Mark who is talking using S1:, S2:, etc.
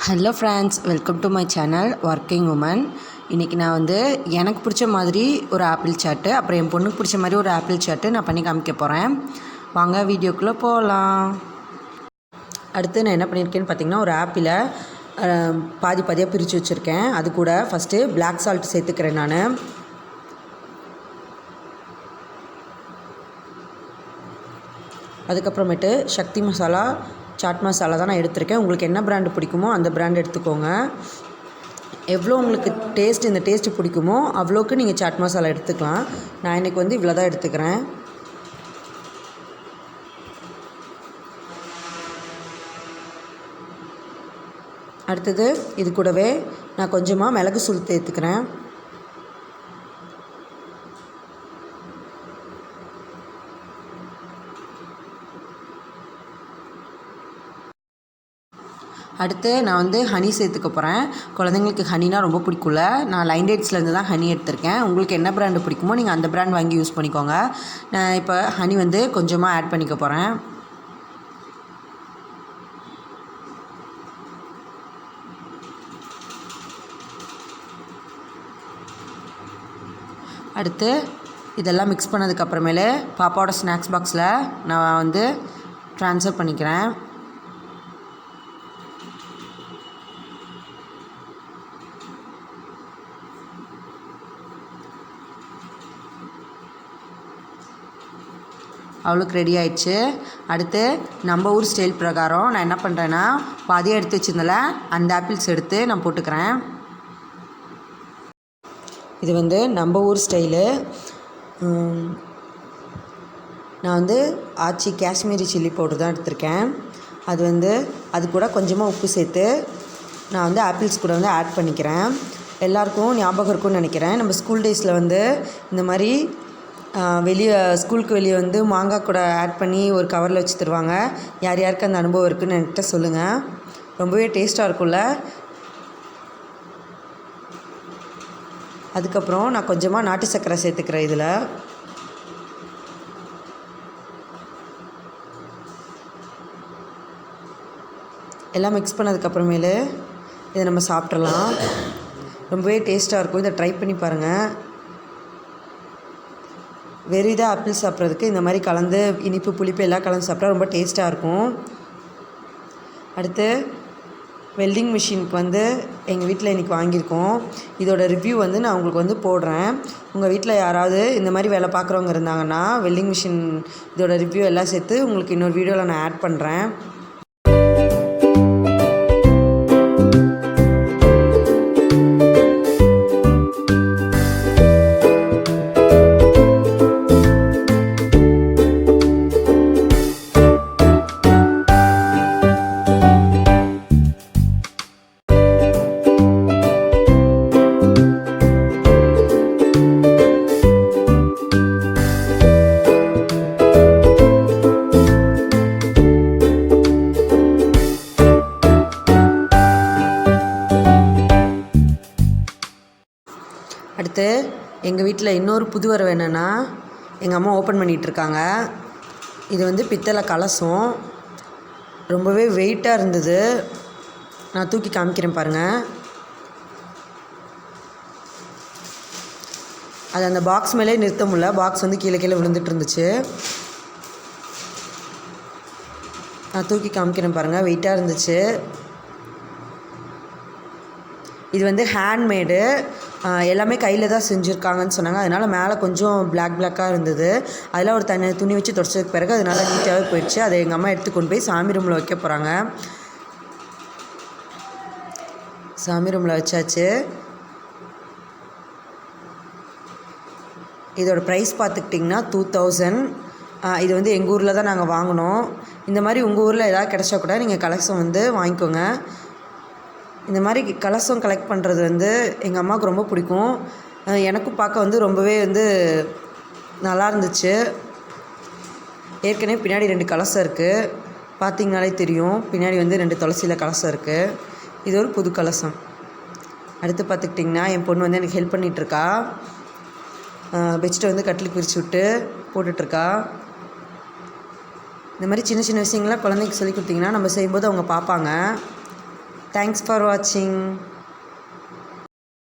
S1: Hello friends, welcome to my channel working woman. இன்றைக்கி நான் வந்து எனக்கு பிடிச்ச மாதிரி ஒரு ஆப்பிள் சாட்டு, அப்புறம் என் பொண்ணுக்கு பிடிச்ச மாதிரி ஒரு ஆப்பிள் சாட்டு நான் பண்ணி காமிக்க போகிறேன். வாங்க வீடியோக்குள்ளே போகலாம். அடுத்து நான் என்ன பண்ணியிருக்கேன்னு பார்த்தீங்கன்னா, ஒரு ஆப்பிளை பாதி பாதியாக பிரித்து வச்சுருக்கேன். அது கூட ஃபஸ்ட்டு பிளாக் சால்ட் சேர்த்துக்கிறேன். நான் அதுக்கப்புறமேட்டு சக்தி மசாலா, சாட் மசாலா தான் நான் எடுத்திருக்கேன். உங்களுக்கு என்ன பிராண்டு பிடிக்குமோ அந்த பிராண்ட் எடுத்துக்கோங்க. எவ்வளோ உங்களுக்கு இந்த டேஸ்ட்டு பிடிக்குமோ அவ்வளோக்கு நீங்கள் சாட் மசாலா எடுத்துக்கலாம். நான் இன்றைக்கி வந்து இவ்வளோ தான் எடுத்துக்கிறேன். அடுத்தது இது கூடவே நான் கொஞ்சமாக மிளகு தூள் சேர்த்துக்கிறேன். அடுத்து நான் வந்து ஹனி சேர்த்துக்க போகிறேன். குழந்தைங்களுக்கு ஹனினா ரொம்ப பிடிக்கும்ல. நான் லைன் டேட்ஸ்லேருந்து தான் ஹனி எடுத்திருக்கேன். உங்களுக்கு என்ன பிராண்டு பிடிக்குமோ நீங்கள் அந்த பிராண்ட் வாங்கி யூஸ் பண்ணிக்கோங்க. நான் இப்போ ஹனி வந்து கொஞ்சமாக ஆட் பண்ணிக்க போகிறேன். அடுத்து இதெல்லாம் மிக்ஸ் பண்ணதுக்கப்புறமேலே பாப்பாவோட ஸ்நாக்ஸ் பாக்ஸில் நான் வந்து ட்ரான்ஸ்ஃபர் பண்ணிக்கிறேன். அவளுக்கு ரெடி ஆயிடுச்சு. அடுத்து நம்ம ஊர் ஸ்டைல் பிரகாரம் நான் என்ன பண்ணுறேன்னா, பாதியாக எடுத்து வச்சிருந்தல அந்த ஆப்பிள்ஸ் எடுத்து நான் போட்டுக்கிறேன். இது வந்து நம்ம ஊர் ஸ்டைலு. நான் வந்து ஆச்சி காஷ்மீரி சில்லி பவுடர் தான் எடுத்திருக்கேன். அது கூட கொஞ்சமாக உப்பு சேர்த்து நான் வந்து ஆப்பிள்ஸ் கூட வந்து ஆட் பண்ணிக்கிறேன். எல்லாருக்கும் ஞாபகம் இருக்கும்னு நினைக்கிறேன். நம்ம ஸ்கூல் டேஸில் வந்து இந்த மாதிரி ஸ்கூலுக்கு வெளியே வந்து மாங்காய் கூட ஆட் பண்ணி ஒரு கவரில் வச்சு தருவாங்க. யார் யாருக்கு அந்த அனுபவம் இருக்குதுன்னு என்கிட்ட சொல்லுங்கள். ரொம்பவே டேஸ்ட்டாக இருக்கும்ல. அதுக்கப்புறம் நான் கொஞ்சமாக நாட்டு சர்க்கரை சேர்த்துக்கிறேன். இதில் எல்லாம் மிக்ஸ் பண்ணதுக்கப்புறமேலு இதை நம்ம சாப்பிட்றலாம். ரொம்பவே டேஸ்ட்டாக இருக்கும். இதை ட்ரை பண்ணி பாருங்கள். வெறுதாக ஆப்பிள் சாப்பிட்றதுக்கு இந்த மாதிரி கலந்து இனிப்பு புளிப்பு எல்லாம் கலந்து சாப்பிட்டா ரொம்ப டேஸ்ட்டாக இருக்கும். அடுத்து வெல்டிங் மிஷினுக்கு வந்து எங்கள் வீட்டில் இன்றைக்கி வாங்கியிருக்கோம். இதோட ரிவ்யூ வந்து நான் உங்களுக்கு வந்து போடுறேன். உங்கள் வீட்டில் யாராவது இந்த மாதிரி வேலை பார்க்குறவங்க இருந்தாங்கன்னா வெல்டிங் மிஷின் இதோட ரிவ்யூ எல்லாம் சேர்த்து உங்களுக்கு இன்னொரு வீடியோவில் நான் ஆட் பண்ணுறேன். அடுத்து எங்கள் வீட்டில் இன்னொரு புது வரவு என்னென்னா, எங்கள் அம்மா ஓப்பன் பண்ணிகிட்ருக்காங்க. இது வந்து பித்தளை கலசம். ரொம்பவே வெயிட்டாக இருந்தது. நான் தூக்கி காமிக்கிறேன் பாருங்கள். அது அந்த பாக்ஸ் மேலே நிறுத்த முடியல. பாக்ஸ் வந்து கீழே கீழே விழுந்துட்டு இருந்துச்சு. நான் தூக்கி காமிக்கிறேன் பாருங்கள். வெயிட்டாக இருந்துச்சு. இது வந்து ஹேண்ட்மேடு. எல்லாமே கையில் தான் செஞ்சுருக்காங்கன்னு சொன்னாங்க. அதனால் மேலே கொஞ்சம் பிளாக்காக இருந்தது. அதில் ஒரு துணி வச்சு துடைச்சதுக்கு பிறகு அதனால நீட்டாகவே போயிடுச்சு. அதை எங்கள் அம்மா எடுத்து கொண்டு போய் சாமி ரூமில் வைக்க போகிறாங்க. சாமி ரூமில் வச்சாச்சு. இதோட ப்ரைஸ் பார்த்துக்கிட்டிங்கன்னா 2000. இது வந்து எங்கள் ஊரில் தான் நாங்கள் வாங்கினோம். இந்த மாதிரி உங்கள் ஊரில் எதாவது கிடச்சா கூட நீங்கள் கலெக்ஷன் வந்து வாங்கிக்கோங்க. இந்த மாதிரி கலசம் கலெக்ட் பண்ணுறது வந்து எங்கள் அம்மாவுக்கு ரொம்ப பிடிக்கும். எனக்கும் பார்க்க வந்து ரொம்பவே வந்து நல்லா இருந்துச்சு. ஏற்கனவே பின்னாடி 2 கலசம் இருக்குது. பார்த்திங்கனாலே தெரியும். பின்னாடி வந்து 2 துளசியில் கலசம் இருக்குது. இது ஒரு புது கலசம். அடுத்து பார்த்துக்கிட்டிங்கன்னா என் பொண்ணு வந்து எனக்கு ஹெல்ப் பண்ணிகிட்ருக்கா. பெட்ஷீட்டை வந்து கட்டிலுக்கு விரிச்சு விட்டு போட்டுட்ருக்கா. இந்த மாதிரி சின்ன சின்ன விஷயங்கள்லாம் குழந்தைக்கு சொல்லி கொடுத்திங்கன்னா நம்ம செய்யும்போது அவங்க பார்ப்பாங்க. தேங்க்ஸ் ஃபார் வாட்சிங்.